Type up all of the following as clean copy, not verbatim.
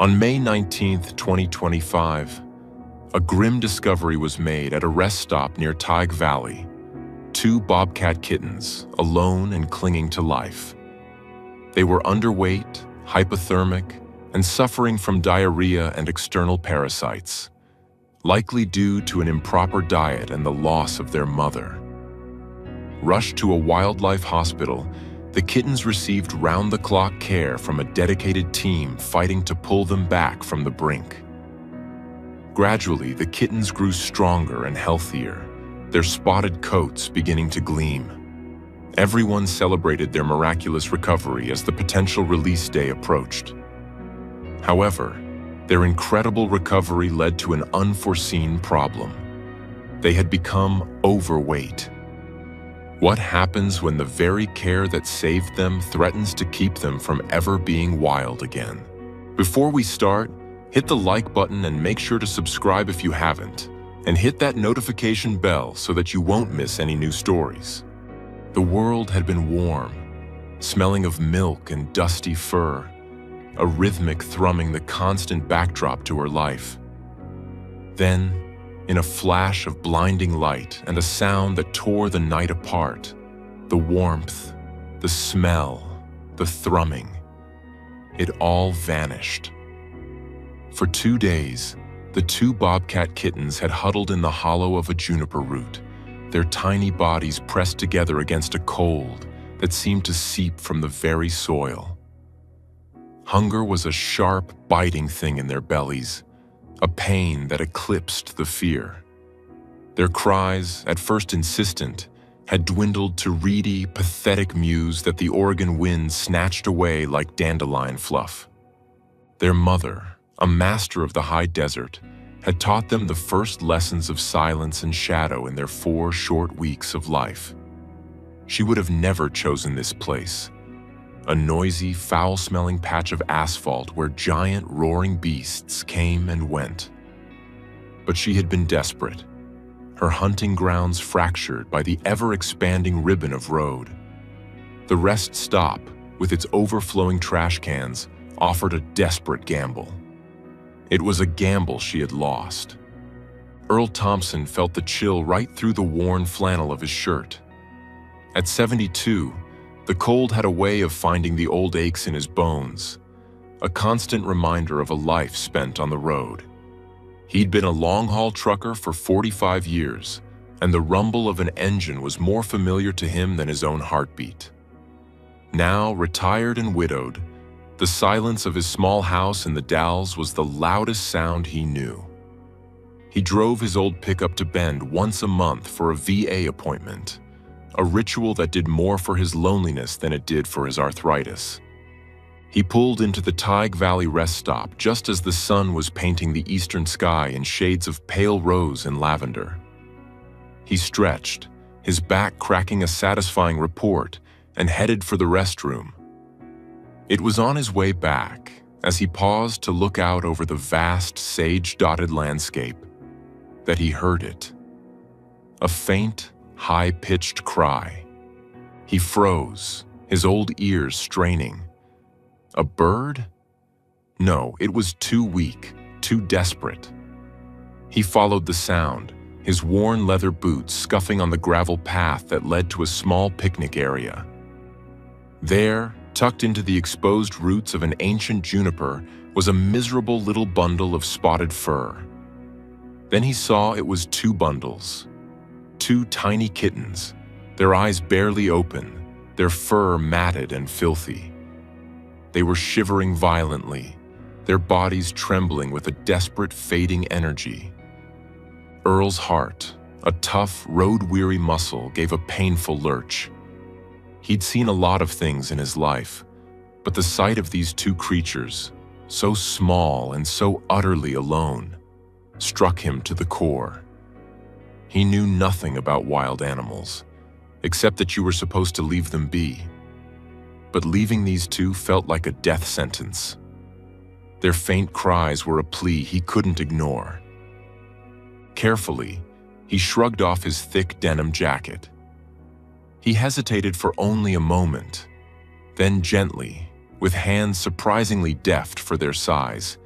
On May 19, 2025, a grim discovery was made at a rest stop near Tyge Valley. 2 bobcat kittens, alone and clinging to life. They were underweight, hypothermic, and suffering from diarrhea and external parasites, likely due to an improper diet and the loss of their mother. Rushed to a wildlife hospital, the kittens received round-the-clock care from a dedicated team fighting to pull them back from the brink. Gradually, the kittens grew stronger and healthier, their spotted coats beginning to gleam. Everyone celebrated their miraculous recovery as the potential release day approached. However, their incredible recovery led to an unforeseen problem. They had become overweight. What happens when the very care that saved them threatens to keep them from ever being wild again? Before we start, hit the like button and make sure to subscribe if you haven't, and hit that notification bell so that you won't miss any new stories. The world had been warm, smelling of milk and dusty fur, a rhythmic thrumming the constant backdrop to her life. Then, in a flash of blinding light and a sound that tore the night apart, the warmth, the smell, the thrumming, it all vanished. For 2 days, the 2 bobcat kittens had huddled in the hollow of a juniper root, their tiny bodies pressed together against a cold that seemed to seep from the very soil. Hunger was a sharp, biting thing in their bellies, a pain that eclipsed the fear. Their cries, at first insistent, had dwindled to reedy, pathetic mews that the Oregon wind snatched away like dandelion fluff. Their mother, a master of the high desert, had taught them the first lessons of silence and shadow in their 4 short weeks of life. She would have never chosen this place, a noisy, foul-smelling patch of asphalt where giant, roaring beasts came and went. But she had been desperate, her hunting grounds fractured by the ever-expanding ribbon of road. The rest stop, with its overflowing trash cans, offered a desperate gamble. It was a gamble she had lost. Earl Thompson felt the chill right through the worn flannel of his shirt. At 72, the cold had a way of finding the old aches in his bones, a constant reminder of a life spent on the road. He'd been a long-haul trucker for 45 years, and the rumble of an engine was more familiar to him than his own heartbeat. Now, retired and widowed, the silence of his small house in the Dalles was the loudest sound he knew. He drove his old pickup to Bend once a month for a VA appointment, a ritual that did more for his loneliness than it did for his arthritis. He pulled into the Tyge Valley rest stop just as the sun was painting the eastern sky in shades of pale rose and lavender. He stretched, his back cracking a satisfying report, and headed for the restroom. It was on his way back, as he paused to look out over the vast, sage-dotted landscape, that he heard it. A faint, high-pitched cry. He froze, his old ears straining. A bird? No, it was too weak, too desperate. He followed the sound, his worn leather boots scuffing on the gravel path that led to a small picnic area. There, tucked into the exposed roots of an ancient juniper, was a miserable little bundle of spotted fur. Then he saw it was 2 bundles. 2 tiny kittens, their eyes barely open, their fur matted and filthy. They were shivering violently, their bodies trembling with a desperate, fading energy. Earl's heart, a tough, road-weary muscle, gave a painful lurch. He'd seen a lot of things in his life, but the sight of these 2 creatures, so small and so utterly alone, struck him to the core. He knew nothing about wild animals, except that you were supposed to leave them be. But leaving these 2 felt like a death sentence. Their faint cries were a plea he couldn't ignore. Carefully, he shrugged off his thick denim jacket. He hesitated for only a moment. Then gently, with hands surprisingly deft for their size,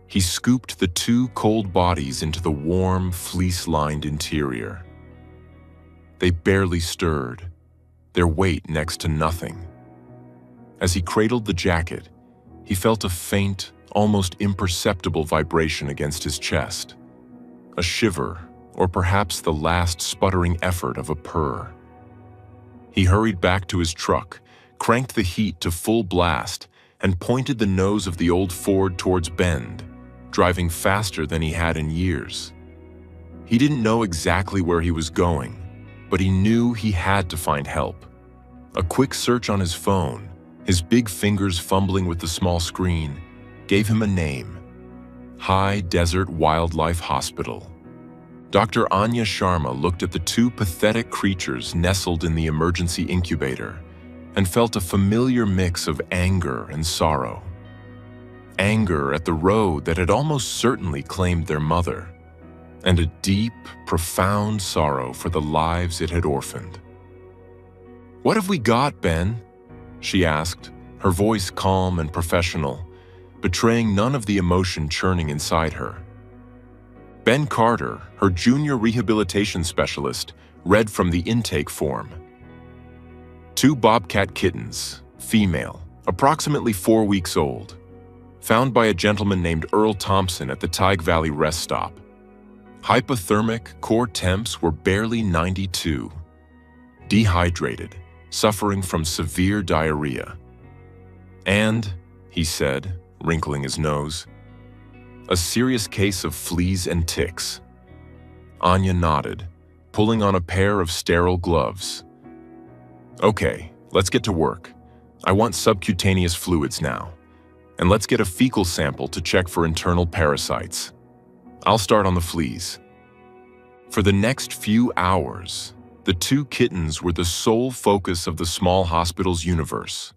He scooped the two cold bodies into the warm, fleece-lined interior. They barely stirred, their weight next to nothing. As he cradled the jacket, he felt a faint, almost imperceptible vibration against his chest. A shiver, or perhaps the last sputtering effort of a purr. He hurried back to his truck, cranked the heat to full blast, and pointed the nose of the old Ford towards Bend, driving faster than he had in years. He didn't know exactly where he was going, but he knew he had to find help. A quick search on his phone, his big fingers fumbling with the small screen, gave him a name: High Desert Wildlife Hospital. Dr. Anya Sharma looked at the two pathetic creatures nestled in the emergency incubator and felt a familiar mix of anger and sorrow. Anger at the road that had almost certainly claimed their mother, and a deep, profound sorrow for the lives it had orphaned. "What have we got, Ben?" she asked, her voice calm and professional, betraying none of the emotion churning inside her. Ben Carter, her junior rehabilitation specialist, read from the intake form. 2 Bobcat kittens, female, approximately 4 weeks old, found by a gentleman named Earl Thompson at the Tyg Valley rest stop. Hypothermic core temps were barely 92. Dehydrated, suffering from severe diarrhea. And, he said, wrinkling his nose, a serious case of fleas and ticks. Anya nodded, pulling on a pair of sterile gloves. "Okay, let's get to work. I want subcutaneous fluids now. And let's get a fecal sample to check for internal parasites. I'll start on the fleas." For the next few hours, the 2 kittens were the sole focus of the small hospital's universe.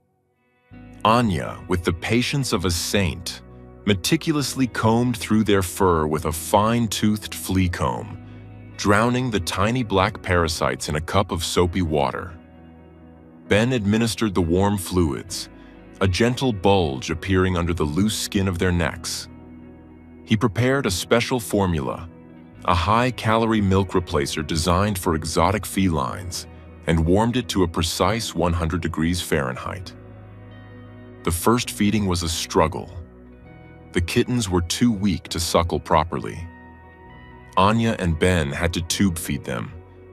Anya, with the patience of a saint, meticulously combed through their fur with a fine-toothed flea comb, drowning the tiny black parasites in a cup of soapy water. Ben administered the warm fluids, a gentle bulge appearing under the loose skin of their necks. He prepared a special formula, a high-calorie milk replacer designed for exotic felines, and warmed it to a precise 100 degrees Fahrenheit. The first feeding was a struggle. The kittens were too weak to suckle properly. Anya and Ben had to tube feed them,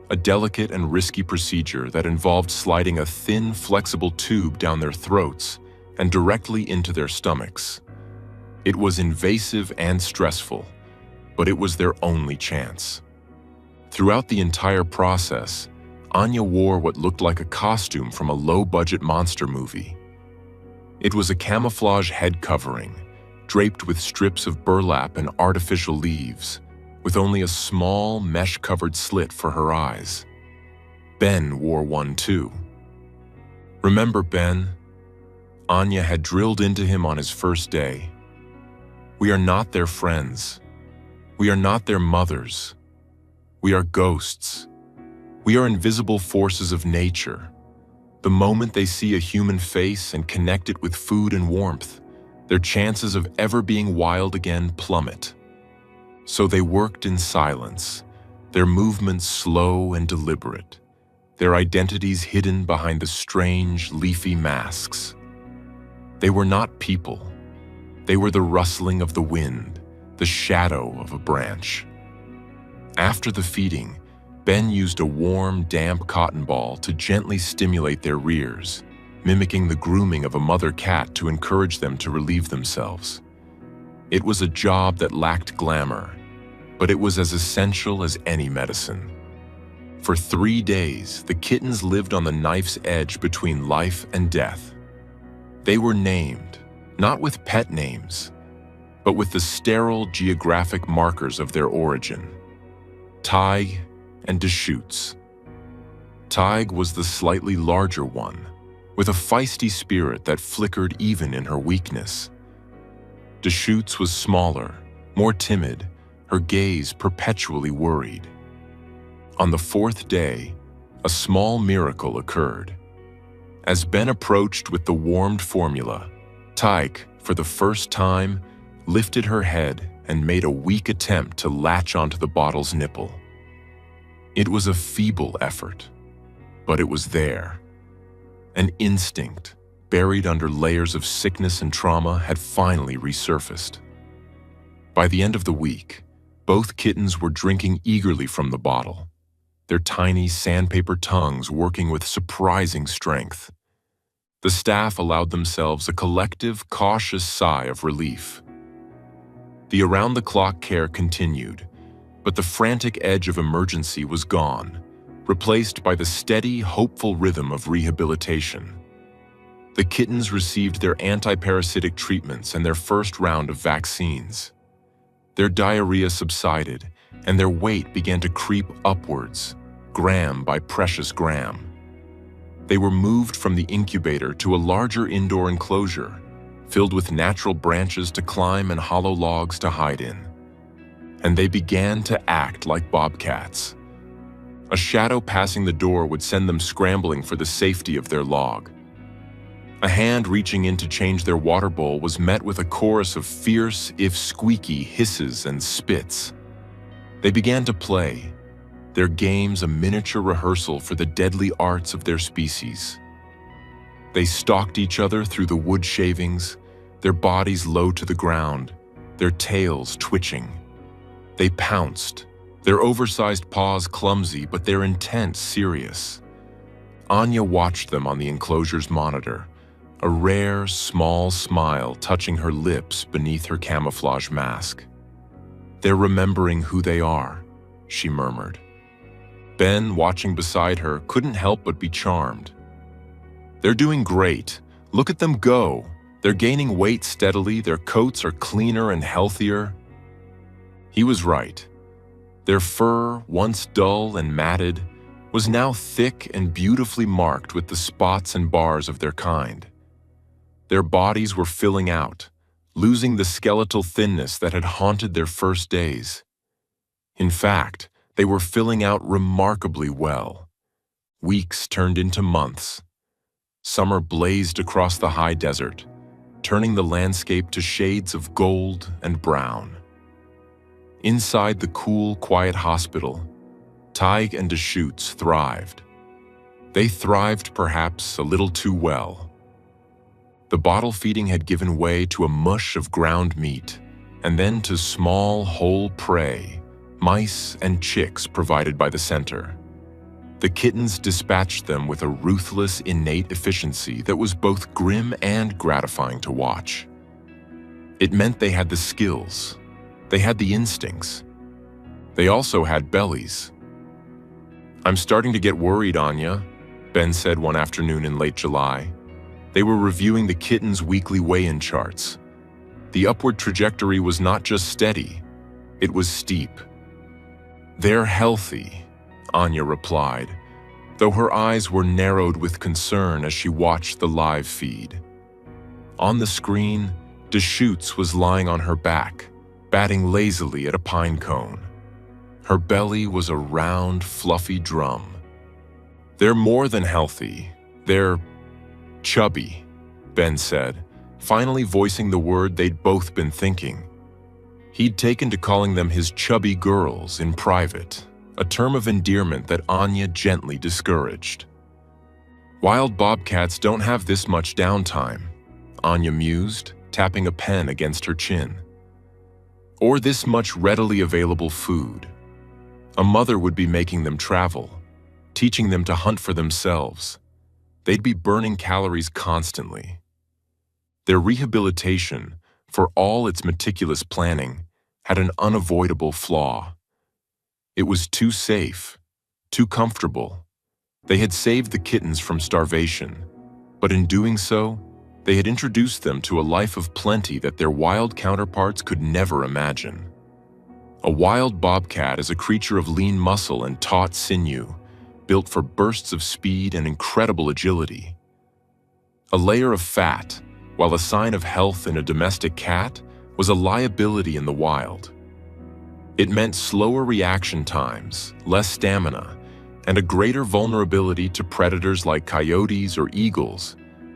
a delicate and risky procedure that involved sliding a thin, flexible tube down their throats and directly into their stomachs. It was invasive and stressful, but it was their only chance. Throughout the entire process, Anya wore what looked like a costume from a low-budget monster movie. It was a camouflage head covering, draped with strips of burlap and artificial leaves, with only a small, mesh-covered slit for her eyes. Ben wore one too. "Remember, Ben," Anya had drilled into him on his first day, "we are not their friends. We are not their mothers. We are ghosts. We are invisible forces of nature. The moment they see a human face and connect it with food and warmth, their chances of ever being wild again plummet." So they worked in silence, their movements slow and deliberate, their identities hidden behind the strange, leafy masks. They were not people. They were the rustling of the wind, the shadow of a branch. After the feeding, Ben used a warm, damp cotton ball to gently stimulate their rears, mimicking the grooming of a mother cat to encourage them to relieve themselves. It was a job that lacked glamour, but it was as essential as any medicine. For 3 days, the kittens lived on the knife's edge between life and death. They were named, not with pet names, but with the sterile geographic markers of their origin: Tyg and Deschutes. Tyg was the slightly larger one, with a feisty spirit that flickered even in her weakness. Deschutes was smaller, more timid, her gaze perpetually worried. On the 4th day, a small miracle occurred. As Ben approached with the warmed formula, Tyg, for the first time, lifted her head and made a weak attempt to latch onto the bottle's nipple. It was a feeble effort, but it was there. An instinct, buried under layers of sickness and trauma, had finally resurfaced. By the end of the week, both kittens were drinking eagerly from the bottle, their tiny sandpaper tongues working with surprising strength. The staff allowed themselves a collective, cautious sigh of relief. The around-the-clock care continued, but the frantic edge of emergency was gone, replaced by the steady, hopeful rhythm of rehabilitation. The kittens received their anti-parasitic treatments and their first round of vaccines. Their diarrhea subsided, and their weight began to creep upwards, gram by precious gram. They were moved from the incubator to a larger indoor enclosure, filled with natural branches to climb and hollow logs to hide in. And they began to act like bobcats. A shadow passing the door would send them scrambling for the safety of their log. A hand reaching in to change their water bowl was met with a chorus of fierce, if squeaky, hisses and spits. They began to play, their games a miniature rehearsal for the deadly arts of their species. They stalked each other through the wood shavings, their bodies low to the ground, their tails twitching. They pounced, their oversized paws clumsy but their intent serious. Anya watched them on the enclosure's monitor, a rare, small smile touching her lips beneath her camouflage mask. "They're remembering who they are," she murmured. Ben, watching beside her, couldn't help but be charmed. "They're doing great. Look at them go. They're gaining weight steadily, their coats are cleaner and healthier." He was right. Their fur, once dull and matted, was now thick and beautifully marked with the spots and bars of their kind. Their bodies were filling out, losing the skeletal thinness that had haunted their first days. In fact, they were filling out remarkably well. Weeks turned into months. Summer blazed across the high desert, turning the landscape to shades of gold and brown. Inside the cool, quiet hospital, Tig and Deschutes thrived. They thrived perhaps a little too well. The bottle feeding had given way to a mush of ground meat, and then to small, whole prey, mice and chicks provided by the center. The kittens dispatched them with a ruthless, innate efficiency that was both grim and gratifying to watch. It meant they had the skills. They had the instincts. They also had bellies. "I'm starting to get worried, Anya," Ben said one afternoon in late July. They were reviewing the kittens' weekly weigh-in charts. The upward trajectory was not just steady, it was steep. "They're healthy," Anya replied, though her eyes were narrowed with concern as she watched the live feed. On the screen, Deschutes was lying on her back, batting lazily at a pine cone. Her belly was a round, fluffy drum. "They're more than healthy. They're chubby," Ben said, finally voicing the word they'd both been thinking. He'd taken to calling them his chubby girls in private, a term of endearment that Anya gently discouraged. "Wild bobcats don't have this much downtime," Anya mused, tapping a pen against her chin. "Or this much readily available food. A mother would be making them travel, teaching them to hunt for themselves. They'd be burning calories constantly." Their rehabilitation, for all its meticulous planning, had an unavoidable flaw. It was too safe, too comfortable. They had saved the kittens from starvation, but in doing so, they had introduced them to a life of plenty that their wild counterparts could never imagine. A wild bobcat is a creature of lean muscle and taut sinew, built for bursts of speed and incredible agility. A layer of fat, while a sign of health in a domestic cat, was a liability in the wild. It meant slower reaction times, less stamina, and a greater vulnerability to predators like coyotes or eagles,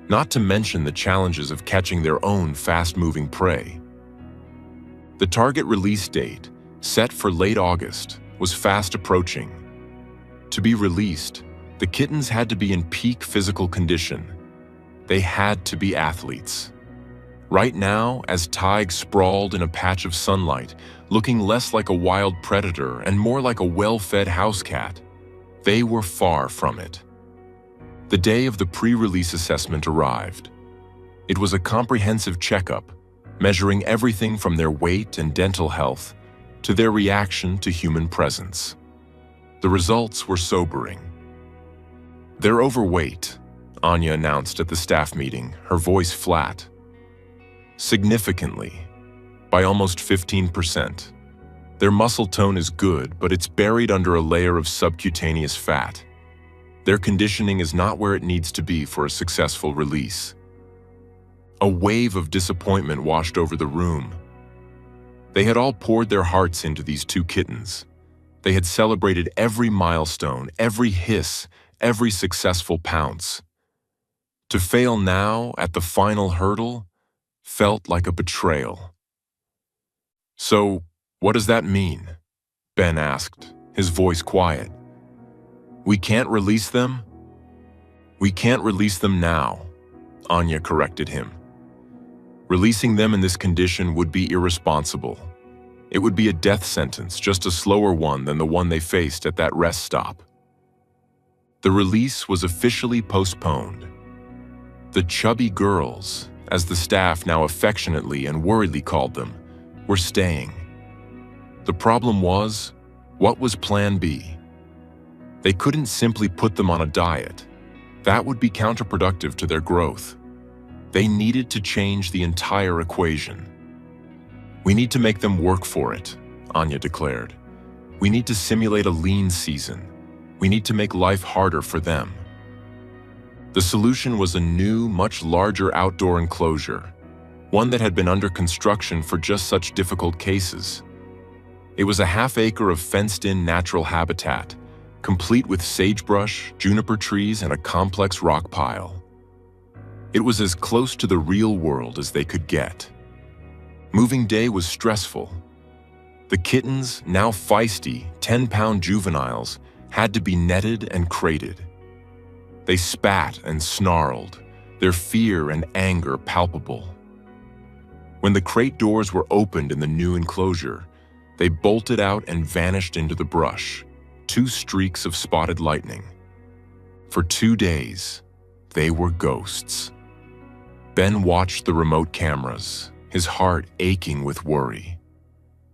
not to mention the challenges of catching their own fast-moving prey. The target release date, set for late August, was fast approaching. To be released, the kittens had to be in peak physical condition. They had to be athletes. Right now, as Tig sprawled in a patch of sunlight, looking less like a wild predator and more like a well-fed house cat, they were far from it. The day of the pre-release assessment arrived. It was a comprehensive checkup, measuring everything from their weight and dental health to their reaction to human presence. The results were sobering. "They're overweight," Anya announced at the staff meeting, her voice flat. "Significantly, by almost 15%. Their muscle tone is good, but it's buried under a layer of subcutaneous fat. Their conditioning is not where it needs to be for a successful release." A wave of disappointment washed over the room. They had all poured their hearts into these two kittens. They had celebrated every milestone, every hiss, every successful pounce. To fail now at the final hurdle felt like a betrayal. "So, what does that mean?" Ben asked, his voice quiet. "We can't release them?" "We can't release them now," Anya corrected him. "Releasing them in this condition would be irresponsible. It would be a death sentence, just a slower one than the one they faced at that rest stop." The release was officially postponed. The chubby girls, as the staff now affectionately and worriedly called them, were staying. The problem was, what was Plan B? They couldn't simply put them on a diet. That would be counterproductive to their growth. They needed to change the entire equation. "We need to make them work for it," Anya declared. "We need to simulate a lean season. We need to make life harder for them." The solution was a new, much larger outdoor enclosure, one that had been under construction for just such difficult cases. It was a half-acre of fenced-in natural habitat, complete with sagebrush, juniper trees, and a complex rock pile. It was as close to the real world as they could get. Moving day was stressful. The kittens, now feisty, 10-pound juveniles, had to be netted and crated. They spat and snarled, their fear and anger palpable. When the crate doors were opened in the new enclosure, they bolted out and vanished into the brush, 2 streaks of spotted lightning. For 2 days, they were ghosts. Ben watched the remote cameras, his heart aching with worry.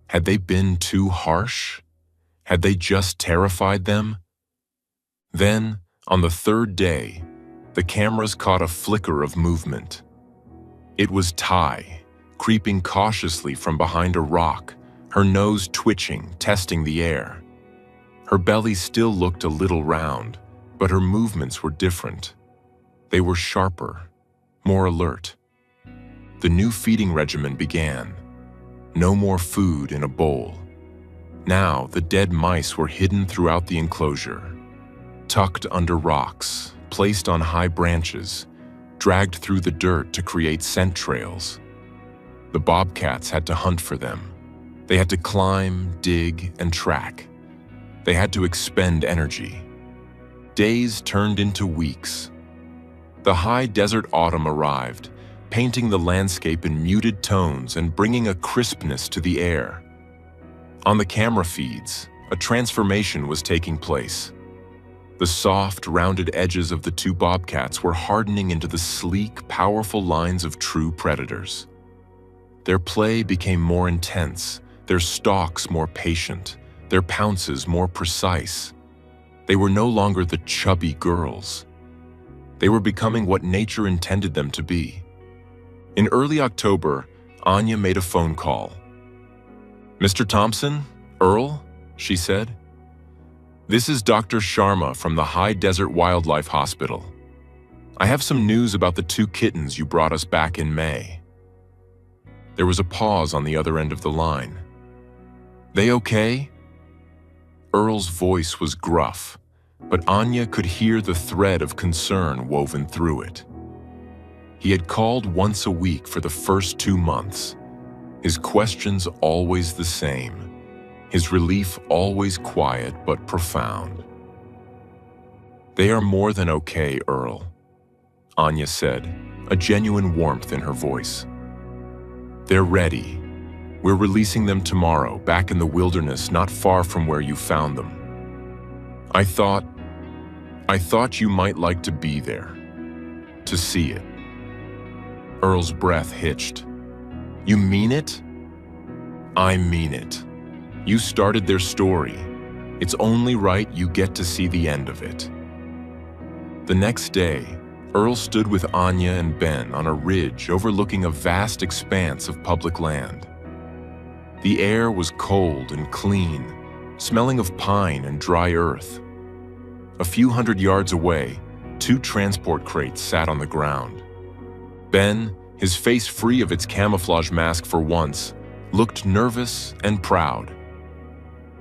Had they been too harsh? Had they just terrified them? Then, on the 3rd day, the cameras caught a flicker of movement. It was Ty, creeping cautiously from behind a rock, her nose twitching, testing the air. Her belly still looked a little round, but her movements were different. They were sharper, more alert. The new feeding regimen began. No more food in a bowl. Now the dead mice were hidden throughout the enclosure, tucked under rocks, placed on high branches, dragged through the dirt to create scent trails. The bobcats had to hunt for them. They had to climb, dig, and track. They had to expend energy. Days turned into weeks. The high desert autumn arrived, painting the landscape in muted tones and bringing a crispness to the air. On the camera feeds, a transformation was taking place. The soft, rounded edges of the 2 bobcats were hardening into the sleek, powerful lines of true predators. Their play became more intense, their stalks more patient, their pounces more precise. They were no longer the chubby girls. They were becoming what nature intended them to be. In early October, Anya made a phone call. "Mr. Thompson? Earl?" she said. "This is Dr. Sharma from the High Desert Wildlife Hospital. I have some news about the 2 kittens you brought us back in May." There was a pause on the other end of the line. "They okay?" Earl's voice was gruff, but Anya could hear the thread of concern woven through it. He had called once a week for the first 2 months. his questions always the same, his relief always quiet but profound. "They are more than okay, Earl," Anya said, a genuine warmth in her voice. "They're ready. We're releasing them tomorrow, back in the wilderness not far from where you found them. I thought you might like to be there, to see it." Earl's breath hitched. "You mean it?" "I mean it. You started their story. It's only right you get to see the end of it." The next day, Earl stood with Anya and Ben on a ridge overlooking a vast expanse of public land. The air was cold and clean, smelling of pine and dry earth. A few hundred yards away, 2 transport crates sat on the ground. Ben, his face free of its camouflage mask for once, looked nervous and proud.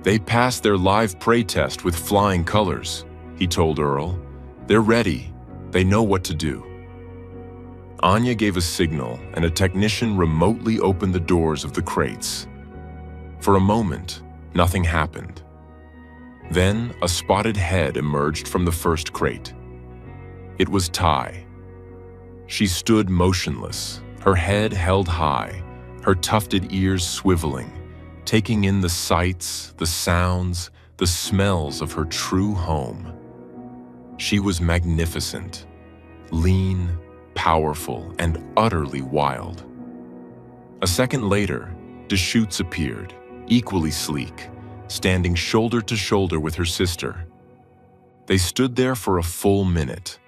"They passed their live prey test with flying colors," he told Earl. "They're ready. They know what to do." Anya gave a signal, and a technician remotely opened the doors of the crates. For a moment, nothing happened. Then, a spotted head emerged from the first crate. It was Ty. She stood motionless, her head held high, her tufted ears swiveling, taking in the sights, the sounds, the smells of her true home. She was magnificent, lean, powerful, and utterly wild. A second later, Deschutes appeared, equally sleek, standing shoulder to shoulder with her sister. They stood there for a full minute,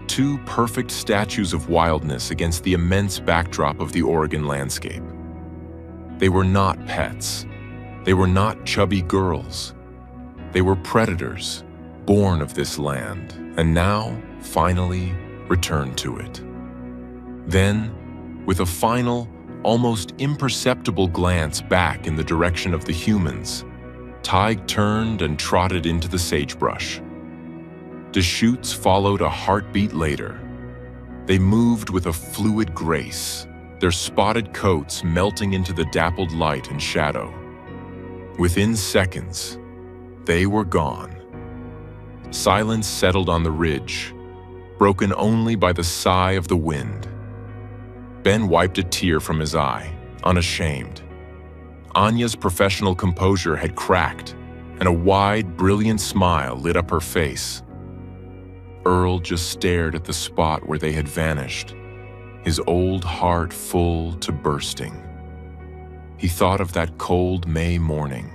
2 perfect statues of wildness against the immense backdrop of the Oregon landscape. They were not pets. They were not chubby girls. They were predators, born of this land, and now, finally, returned to it. Then, with a final, almost imperceptible glance back in the direction of the humans, Tig turned and trotted into the sagebrush. Deschutes followed a heartbeat later. They moved with a fluid grace, their spotted coats melting into the dappled light and shadow. Within seconds, they were gone. Silence settled on the ridge, broken only by the sigh of the wind. Ben wiped a tear from his eye, unashamed. Anya's professional composure had cracked, and a wide, brilliant smile lit up her face. Earl just stared at the spot where they had vanished, his old heart full to bursting. He thought of that cold May morning,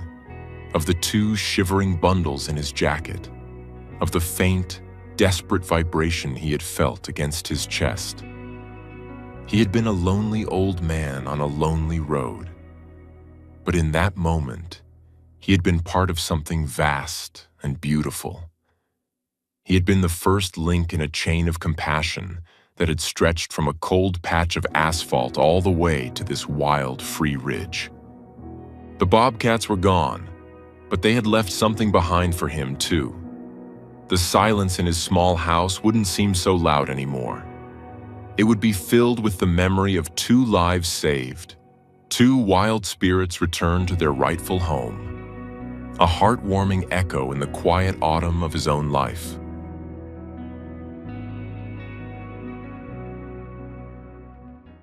of the 2 shivering bundles in his jacket, of the faint, desperate vibration he had felt against his chest. He had been a lonely old man on a lonely road. But in that moment, he had been part of something vast and beautiful. He had been the first link in a chain of compassion that had stretched from a cold patch of asphalt all the way to this wild, free ridge. The Bobcats were gone, but they had left something behind for him, too. The silence in his small house wouldn't seem so loud anymore. It would be filled with the memory of 2 lives saved, 2 wild spirits returned to their rightful home, a heartwarming echo in the quiet autumn of his own life.